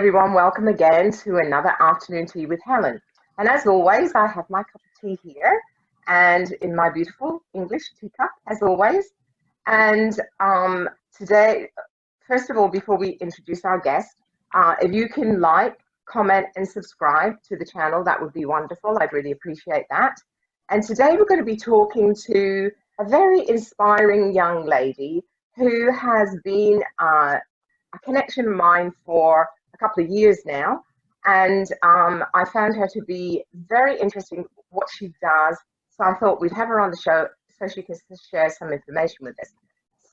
everyone, welcome again to another Afternoon Tea with Helen. And as always, I have my cup of tea here and in my beautiful English teacup, as always. And today, first of all, before we introduce our guest, if you can like, comment, and subscribe to the channel, that would be wonderful. I'd really appreciate that. And today we're going to be talking to a very inspiring young lady who has been a connection of mine for a couple of years now, and I found her to be very interesting what she does, so I thought we'd have her on the show so she can share some information with us.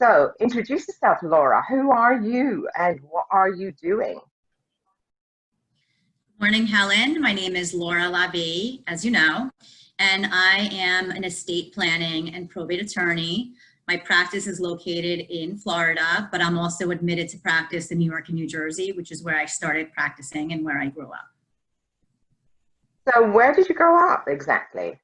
So introduce yourself, Laura. Who are you and what are you doing? Morning, Helen. My name is Laura Lavie, as you know, and I am an estate planning and probate attorney. My practice is located in Florida, but I'm also admitted to practice in New York and New Jersey, which is where I started practicing and where I grew up. So where did you grow up exactly?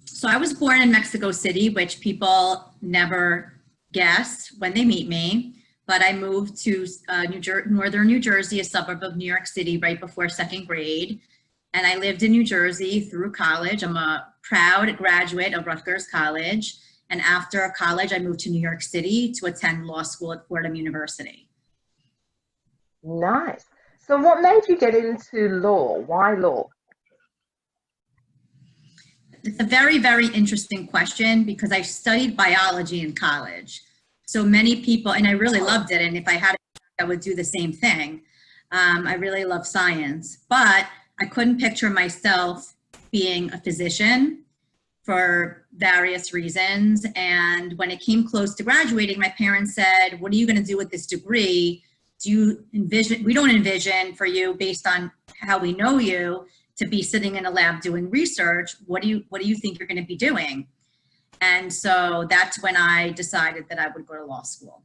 So I was born in Mexico City, which people never guess when they meet me, but I moved to northern New Jersey, a suburb of New York City, right before second grade. And I lived in New Jersey through college. I'm a proud graduate of Rutgers College. And after college, I moved to New York City to attend law school at Fordham University. Nice. So what made you get into law? Why law? It's a very, very interesting question because I studied biology in college. So many people, and I really loved it. And if I had it, I would do the same thing. I really love science, but I couldn't picture myself being a physician for various reasons. And when it came close to graduating, my parents said, what are you going to do with this degree? We don't envision for you, based on how we know you, to be sitting in a lab doing research. What do you think you're going to be doing? And so that's when I decided that I would go to law school.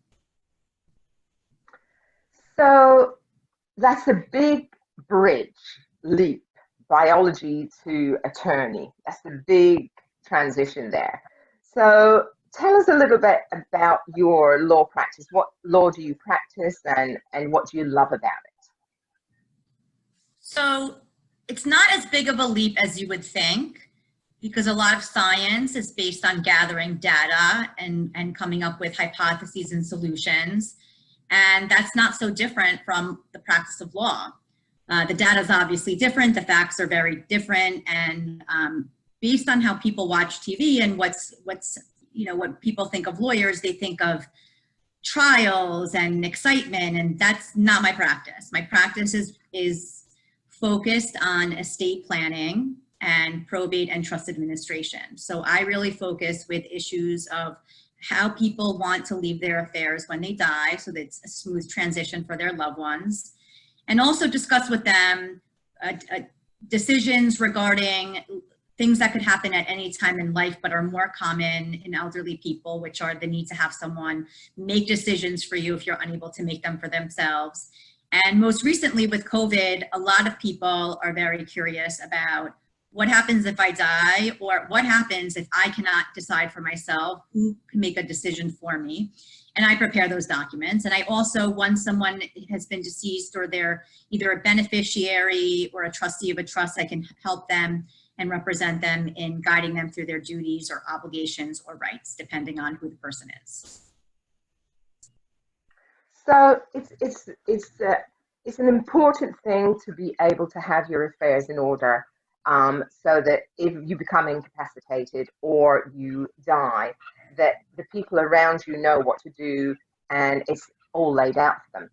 So that's a big leap, biology to attorney. That's a big transition there. So tell us a little bit about your law practice. What law do you practice and what do you love about it? So it's not as big of a leap as you would think, because a lot of science is based on gathering data and coming up with hypotheses and solutions. And that's not so different from the practice of law. The data is obviously different. The facts are very different. And based on how people watch TV and what people think of lawyers, they think of trials and excitement, and that's not my practice. My practice is focused on estate planning and probate and trust administration. So I really focus with issues of how people want to leave their affairs when they die, so that it's a smooth transition for their loved ones, and also discuss with them decisions regarding things that could happen at any time in life, but are more common in elderly people, which are the need to have someone make decisions for you if you're unable to make them for themselves. And most recently with COVID, a lot of people are very curious about what happens if I die, or what happens if I cannot decide for myself, who can make a decision for me. And I prepare those documents. And I also, once someone has been deceased or they're either a beneficiary or a trustee of a trust, I can help them and represent them in guiding them through their duties or obligations or rights, depending on who the person is. So it's an important thing to be able to have your affairs in order, so that if you become incapacitated or you die, that the people around you know what to do and it's all laid out for them.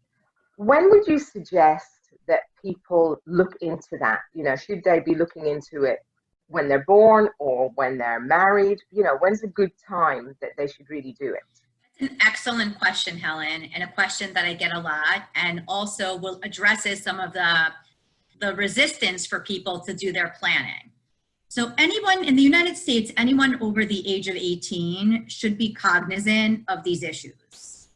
When would you suggest that people look into that? Should they be looking into it when they're born or when they're married? When's a good time that they should really do it? That's an excellent question, Helen, and a question that I get a lot, and also will addresses some of the resistance for people to do their planning. So anyone in the United States, anyone over the age of 18 should be cognizant of these issues.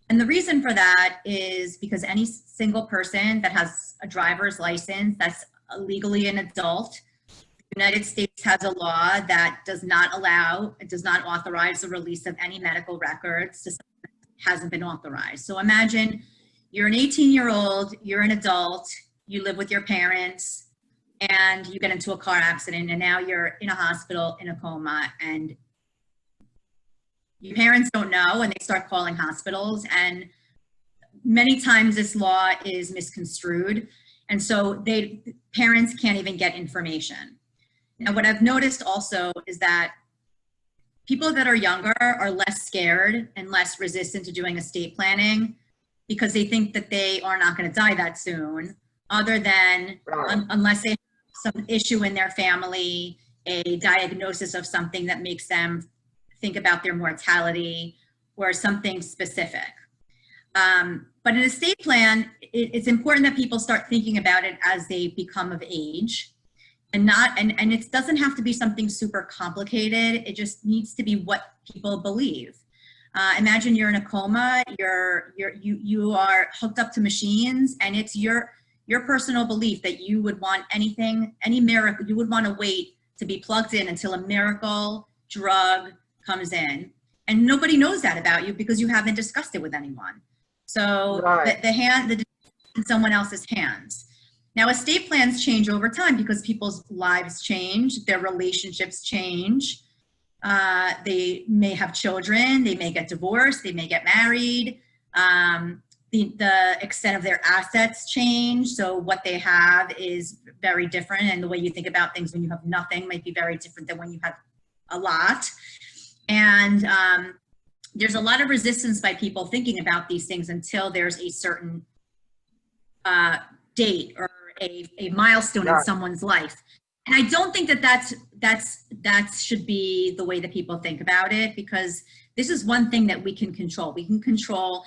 And the reason for that is because any single person that has a driver's license that's legally an adult, the United States has a law that does not authorize the release of any medical records to someone that hasn't been authorized. So imagine you're an 18-year-old, you're an adult, you live with your parents, and you get into a car accident, and now you're in a hospital in a coma, and your parents don't know, and they start calling hospitals, and many times this law is misconstrued, and so parents can't even get information. Now, what I've noticed also is that people that are younger are less scared and less resistant to doing estate planning because they think that they are not going to die that soon, other than unless they have some issue in their family, a diagnosis of something that makes them think about their mortality or something specific. But an estate plan, it's important that people start thinking about it as they become of age, and it doesn't have to be something super complicated. It just needs to be what people believe. Imagine you're in a coma, you are hooked up to machines, and it's your personal belief that you would want any miracle, you would want to wait to be plugged in until a miracle drug comes in. And nobody knows that about you because you haven't discussed it with anyone. So the decision is in someone else's hands. Now, estate plans change over time because people's lives change, their relationships change. They may have children, they may get divorced, they may get married. The extent of their assets change. So what they have is very different, and the way you think about things when you have nothing might be very different than when you have a lot. And there's a lot of resistance by people thinking about these things until there's a certain date or a milestone in someone's life. And I don't think that should be the way that people think about it, because this is one thing that we can control. We can control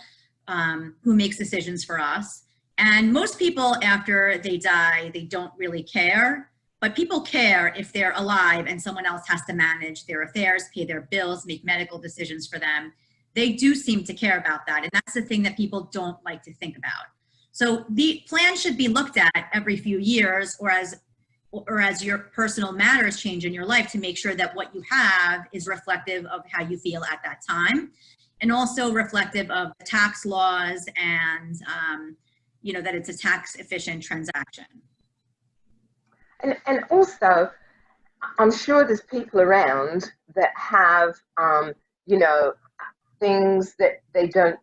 who makes decisions for us. And most people, after they die, they don't really care. But people care if they're alive and someone else has to manage their affairs, pay their bills, make medical decisions for them. They do seem to care about that. And that's the thing that people don't like to think about. So the plan should be looked at every few years, or as your personal matters change in your life, to make sure that what you have is reflective of how you feel at that time, and also reflective of the tax laws and that it's a tax efficient transaction. And also, I'm sure there's people around that have, things that they don't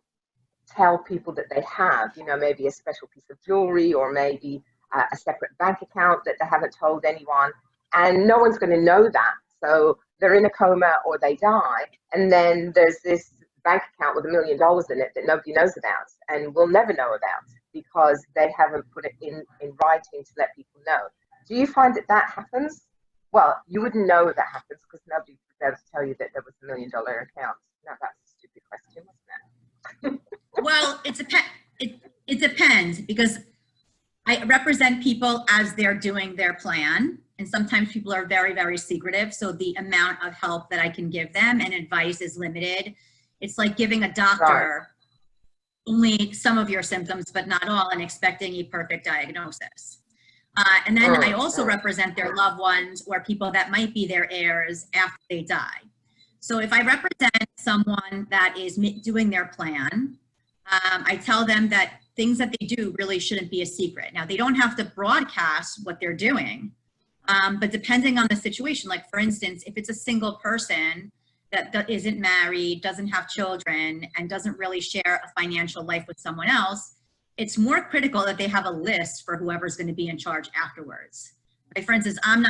tell people that they have, maybe a special piece of jewelry, or maybe a separate bank account that they haven't told anyone, and no one's going to know that. So they're in a coma or they die, and then there's this bank account with $1 million in it that nobody knows about and will never know about because they haven't put it in writing to let people know. Do you find that happens? Well, you wouldn't know that happens because nobody would be able to tell you that there was $1 million account. No, that's a stupid question, wasn't it? Well, it depends, because I represent people as they're doing their plan, and sometimes people are very, very secretive. So the amount of help that I can give them and advice is limited. It's like giving a doctor only some of your symptoms, but not all, and expecting a perfect diagnosis. And then I also represent their loved ones or people that might be their heirs after they die. So if I represent someone that is doing their plan, I tell them that things that they do really shouldn't be a secret. Now, they don't have to broadcast what they're doing, but depending on the situation, like for instance, if it's a single person that isn't married, doesn't have children, and doesn't really share a financial life with someone else, it's more critical that they have a list for whoever's going to be in charge afterwards. Like for instance, I'm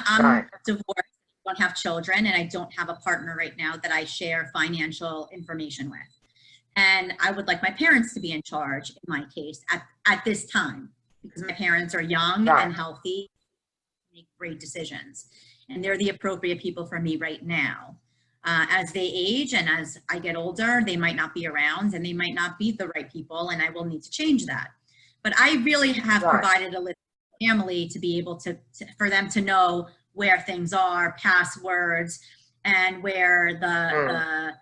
divorced, don't have children, and I don't have a partner right now that I share financial information with. And I would like my parents to be in charge, in my case, at this time, because my parents are young and healthy, make great decisions, and they're the appropriate people for me right now. As they age and as I get older, they might not be around and they might not be the right people, and I will need to change that. But I really have provided a list of family to be able to for them to know where things are, passwords, and where the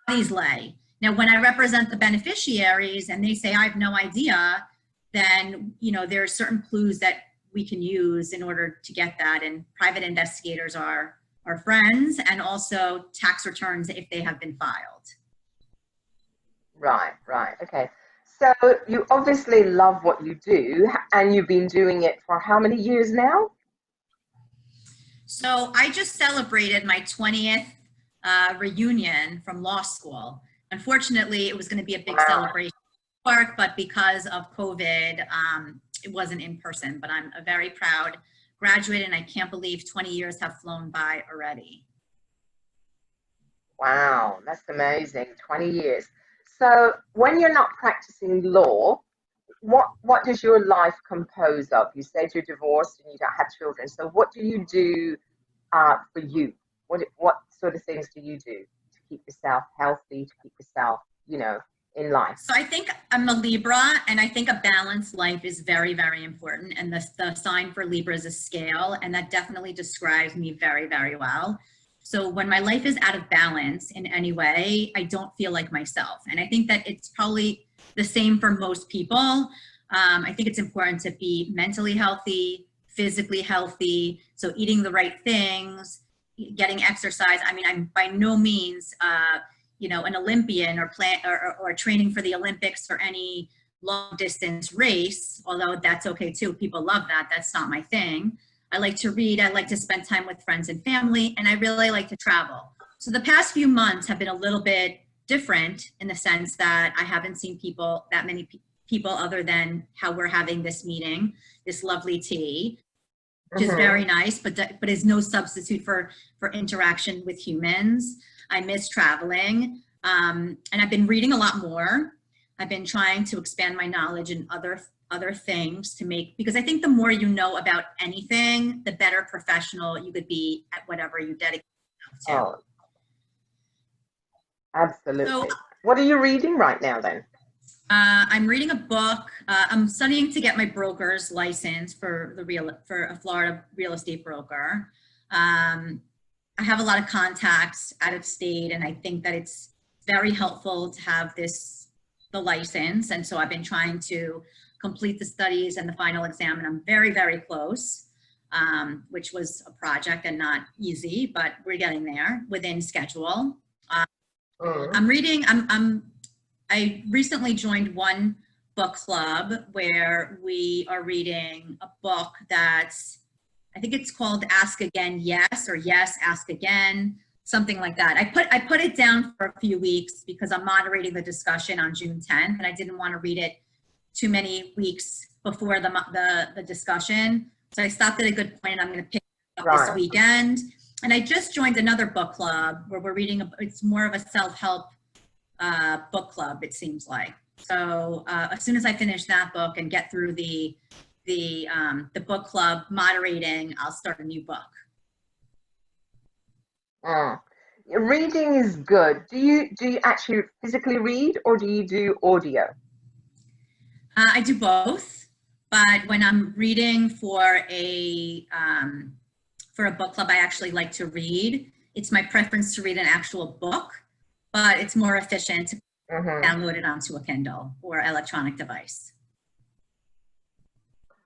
bodies lay. Now, when I represent the beneficiaries and they say, I have no idea, then, there are certain clues that we can use in order to get that. And private investigators are friends, and also tax returns if they have been filed. Right. Okay. So you obviously love what you do, and you've been doing it for how many years now? So I just celebrated my 20th reunion from law school. Unfortunately, it was going to be a big Wow. celebration at work, but because of COVID, it wasn't in person. But I'm a very proud graduate, and I can't believe 20 years have flown by already. Wow, that's amazing. 20 years. So when you're not practicing law, what does your life compose of? You said you're divorced and you don't have children. So what do you do for you? What sort of things do you do to keep yourself healthy, to keep yourself, in life? So I think I'm a Libra, and I think a balanced life is very, very important. And the sign for Libra is a scale, and that definitely describes me very, very well. So when my life is out of balance in any way, I don't feel like myself. And I think that it's probably the same for most people. I think it's important to be mentally healthy, physically healthy. So eating the right things, getting exercise. I mean, I'm by no means, an Olympian or training for the Olympics or any long distance race, although that's okay too. People love that. That's not my thing. I like to read. I like to spend time with friends and family, and I really like to travel. So the past few months have been a little bit different in the sense that I haven't seen that many people other than how we're having this meeting, this lovely tea, which is very nice, but is no substitute for interaction with humans. I miss traveling, and I've been reading a lot more. I've been trying to expand my knowledge in other things because I think the more you know about anything, the better professional you could be at whatever you dedicate yourself to. Oh, absolutely. So What are you reading right now then? I'm reading a book. I'm studying to get my broker's license for a Florida real estate broker. I have a lot of contacts out of state, and I think that it's very helpful to have the license. And so I've been trying to complete the studies and the final exam, and I'm very, very close, which was a project and not easy, but we're getting there within schedule. I'm reading, I recently joined one book club where we are reading a book I think it's called Ask Again, Yes, or Yes, Ask Again, something like that. I put it down for a few weeks because I'm moderating the discussion on June 10th, and I didn't want to read it too many weeks before the discussion. So I stopped at a good point, and I'm going to pick it up this weekend. And I just joined another book club where we're reading, it's more of a self-help book club, it seems like. So as soon as I finish that book and get through the book club moderating, I'll start a new book. Reading is good. Do you actually physically read, or do you do audio? I do both, but when I'm reading for a book club, I actually like to read. It's my preference to read an actual book, but it's more efficient to download it onto a Kindle or electronic device.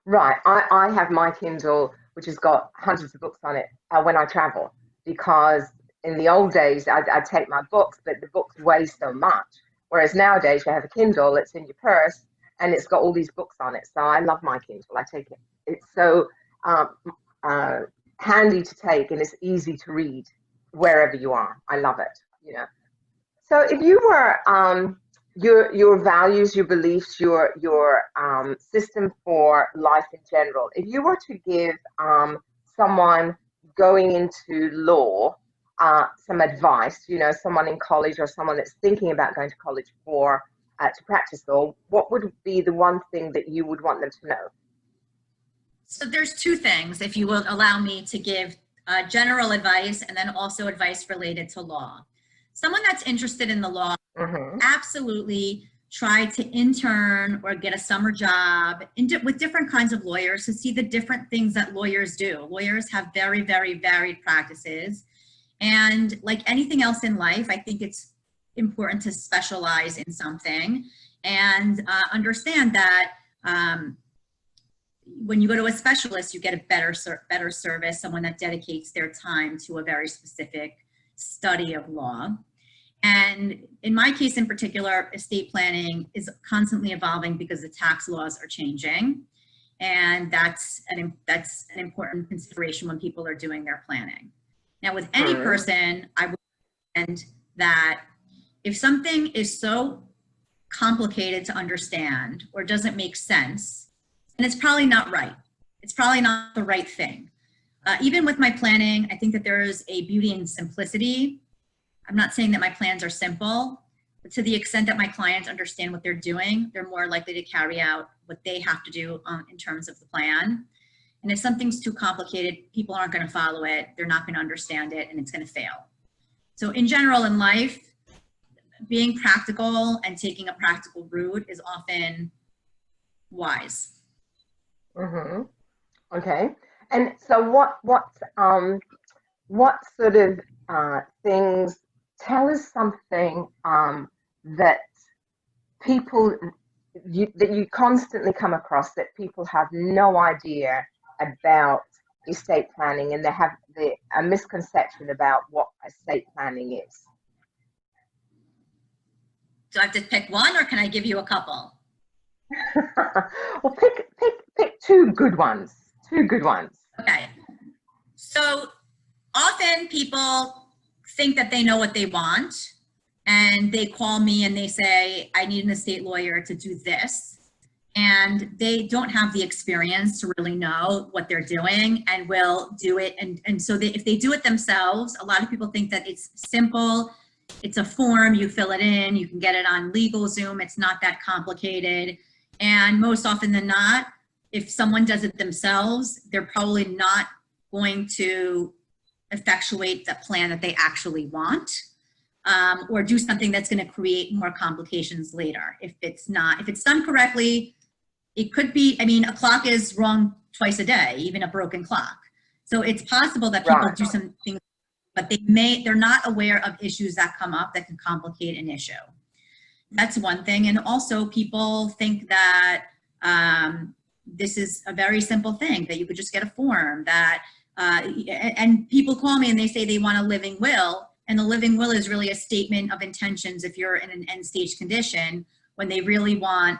Right. I have my Kindle, which has got hundreds of books on it when I travel, because in the old days, I'd take my books, but the books weigh so much. Whereas nowadays, you have a Kindle, it's in your purse, and it's got all these books on it. So I love my Kindle. I take it. It's so handy to take, and it's easy to read wherever you are. I love it. So if you were your values, your beliefs, your system for life in general, if you were to give someone going into law some advice, someone in college or someone that's thinking about going to college to practice law, what would be the one thing that you would want them to know? So there's two things, if you will allow me to give general advice and then also advice related to law. Someone that's interested in the law, absolutely try to intern or get a summer job with different kinds of lawyers to see the different things that lawyers do. Lawyers have very, very varied practices. And like anything else in life, I think it's important to specialize in something and understand that when you go to a specialist, you get a better service, someone that dedicates their time to a very specific study of law. And in my case in particular, estate planning is constantly evolving because the tax laws are changing. And that's an important consideration when people are doing their planning. Now, with any person, I would recommend that if something is so complicated to understand or doesn't make sense, then it's probably not right. It's probably not the right thing. Even with my planning, I think that there is a beauty in simplicity. I'm not saying that my plans are simple, but to the extent that my clients understand what they're doing, they're more likely to carry out what they have to do in terms of the plan. And if something's too complicated, people aren't going to follow it, they're not going to understand it, and it's going to fail. So in general in life, being practical and taking a practical route is often wise. Okay. And so what sort of things, tell us something that people, that you constantly come across that people have no idea about estate planning, and they have a misconception about what estate planning is. Do I have to pick one, or can I give you a couple? Well, pick two good ones. Two good ones. Okay. So often people think that they know what they want, and they call me and they say, I need an estate lawyer to do this. And they don't have the experience to really know what they're doing and will do it. And so if they do it themselves, a lot of people think that it's simple. It's a form, you fill it in, you can get it on LegalZoom. It's not that complicated. And most often than not, if someone does it themselves, they're probably not going to effectuate the plan that they actually want, or do something that's going to create more complications later. If it's done correctly, it could be, I mean, a clock is wrong twice a day, even a broken clock. So it's possible that people do some things, but they're not aware of issues that come up that can complicate an issue. That's one thing. And also people think that this is a very simple thing, that you could just get a form that, and people call me and they say they want a living will, and the living will is really a statement of intentions if you're in an end stage condition, when they really want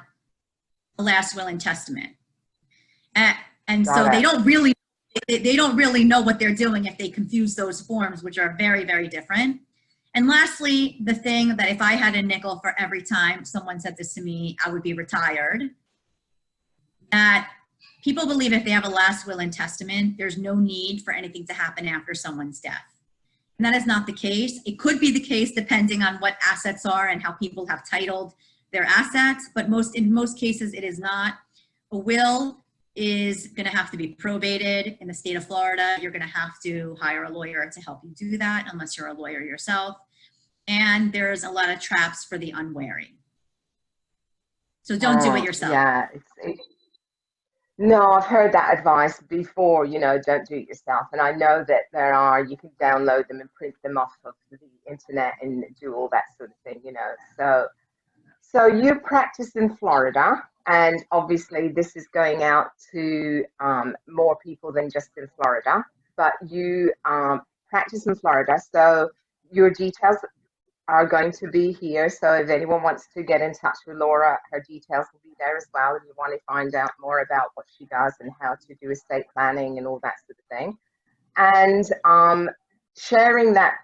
a last will and testament. And so they don't really know what they're doing if they confuse those forms, which are very, very different. And lastly, the thing that if I had a nickel for every time someone said this to me, I would be retired, that people believe if they have a last will and testament, there's no need for anything to happen after someone's death. And that is not the case. It could be the case depending on what assets are and how people have titled their assets, but in most cases it is not. A will is going to have to be probated in the state of Florida. You're going to have to hire a lawyer to help you do that, unless you're a lawyer yourself. And there's a lot of traps for the unwary. So don't do it yourself. Yeah. No, I've heard that advice before, don't do it yourself. And I know that you can download them and print them off of the internet and do all that sort of thing, So you practice in Florida, and obviously this is going out to more people than just in Florida, but you practice in Florida. So your details are going to be here. So if anyone wants to get in touch with Laura, her details will be there as well. If you want to find out more about what she does and how to do estate planning and all that sort of thing. And sharing that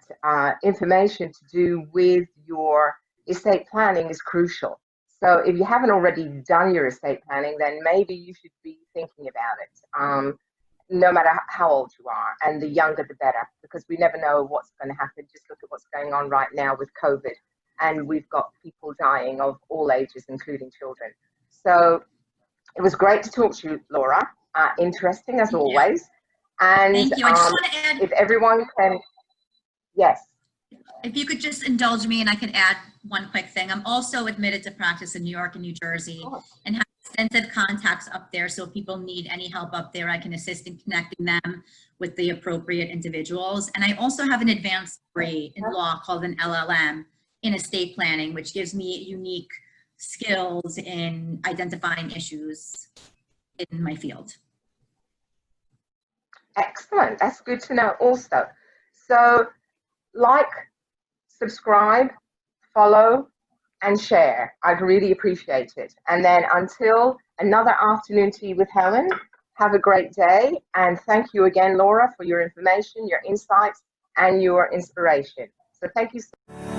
information to do with your estate planning is crucial. So if you haven't already done your estate planning, then maybe you should be thinking about it, no matter how old you are, and the younger the better, because we never know what's going to happen. Just look at what's going on right now with COVID, and we've got people dying of all ages, including children. So it was great to talk to you, Laura. Interesting as always. And thank you. I just want to add, if everyone can, yes. If you could just indulge me and I can add one quick thing. I'm also admitted to practice in New York and New Jersey and have extensive contacts up there. So if people need any help up there, I can assist in connecting them with the appropriate individuals. And I also have an advanced degree in law called an LLM in estate planning, which gives me unique skills in identifying issues in my field. Excellent. That's good to know also. So like, subscribe, follow, and share. I'd really appreciate it. And then until another afternoon tea with Helen, have a great day. And thank you again, Laura, for your information, your insights, and your inspiration. So thank you so much.